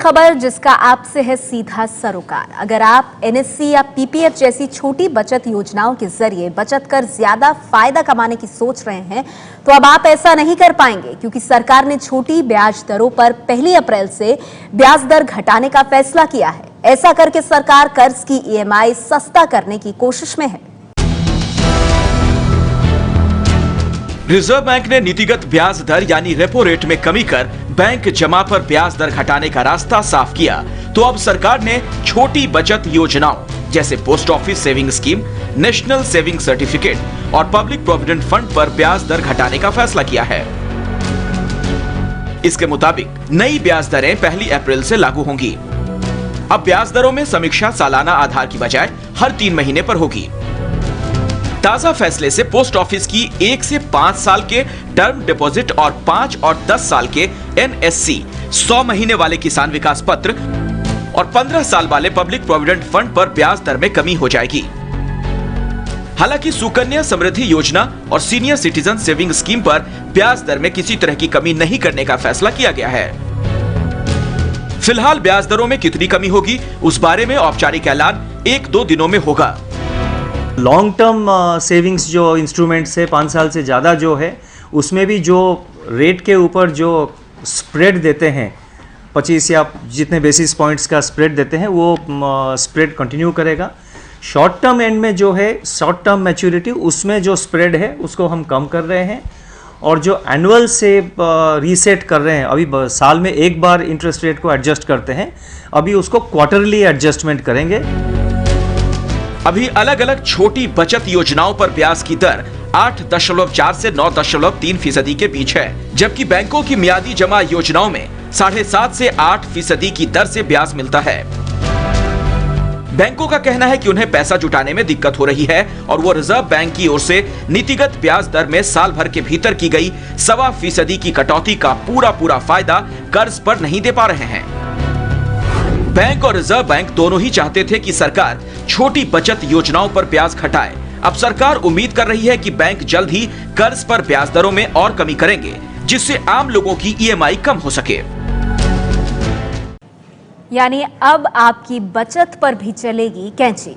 खबर जिसका आपसे है सीधा सरोकार। अगर आप एनएससी या पीपीएफ जैसी छोटी बचत योजनाओं के जरिए बचत कर ज्यादा फायदा कमाने की सोच रहे हैं तो अब आप ऐसा नहीं कर पाएंगे, क्योंकि सरकार ने छोटी ब्याज दरों पर 1 अप्रैल से ब्याज दर घटाने का फैसला किया है। ऐसा करके सरकार कर्ज की ईएमआई सस्ता करने की कोशिश में है। रिजर्व बैंक ने नीतिगत ब्याज दर यानी रेपो रेट में कमी कर बैंक जमा पर ब्याज दर घटाने का रास्ता साफ किया, तो अब सरकार ने छोटी बचत योजनाओं जैसे post office saving scheme, national saving certificate और पब्लिक प्रोविडेंट फंड पर ब्याज दर घटाने का फैसला किया है। इसके मुताबिक नई ब्याज दरें 1 अप्रैल से लागू होंगी। अब ब्याज दरों में समीक्षा सालाना आधार की बजाय हर 3 महीने पर होगी। ताजा फैसले से पोस्ट ऑफिस की 1 से 5 साल के टर्म डिपॉजिट और 5 और 10 साल के एनएससी, 100 महीने वाले किसान विकास पत्र और 15 साल वाले पब्लिक प्रोविडेंट फंड पर ब्याज दर में कमी हो जाएगी। हालांकि सुकन्या समृद्धि योजना और सीनियर सिटीजन सेविंग स्कीम पर ब्याज दर में किसी तरह की कमी नहीं करने का फैसला किया गया है। फिलहाल ब्याज दरों में कितनी कमी होगी, उस बारे में औपचारिक ऐलान 1-2 दिनों में होगा। लॉन्ग टर्म सेविंग्स जो इंस्ट्रूमेंट्स है 5 साल से ज़्यादा जो है, उसमें भी जो रेट के ऊपर जो स्प्रेड देते हैं 25 या जितने बेसिस पॉइंट्स का स्प्रेड देते हैं वो स्प्रेड कंटिन्यू करेगा। शॉर्ट टर्म एंड में जो है शॉर्ट टर्म मैच्योरिटी, उसमें जो स्प्रेड है उसको हम कम कर रहे हैं। और जो एनुअल से रीसेट कर रहे हैं, अभी साल में एक बार इंटरेस्ट रेट को एडजस्ट करते हैं, अभी उसको क्वार्टरली एडजस्टमेंट करेंगे। अभी अलग अलग छोटी बचत योजनाओं पर ब्याज की दर 8.4 से 9.3% के बीच है, जबकि बैंकों की मियादी जमा योजनाओं में 7.5 से 8% की दर से ब्याज मिलता है। बैंकों का कहना है कि उन्हें पैसा जुटाने में दिक्कत हो रही है और वो रिजर्व बैंक की ओर से नीतिगत ब्याज दर में साल भर के भीतर की गई 1.25% की कटौती का पूरा फायदा कर्ज पर नहीं दे पा रहे हैं। बैंक और रिजर्व बैंक दोनों ही चाहते थे कि सरकार छोटी बचत योजनाओं पर ब्याज घटाए। अब सरकार उम्मीद कर रही है कि बैंक जल्द ही कर्ज पर ब्याज दरों में और कमी करेंगे, जिससे आम लोगों की ईएमआई कम हो सके। यानी अब आपकी बचत पर भी चलेगी कैंची।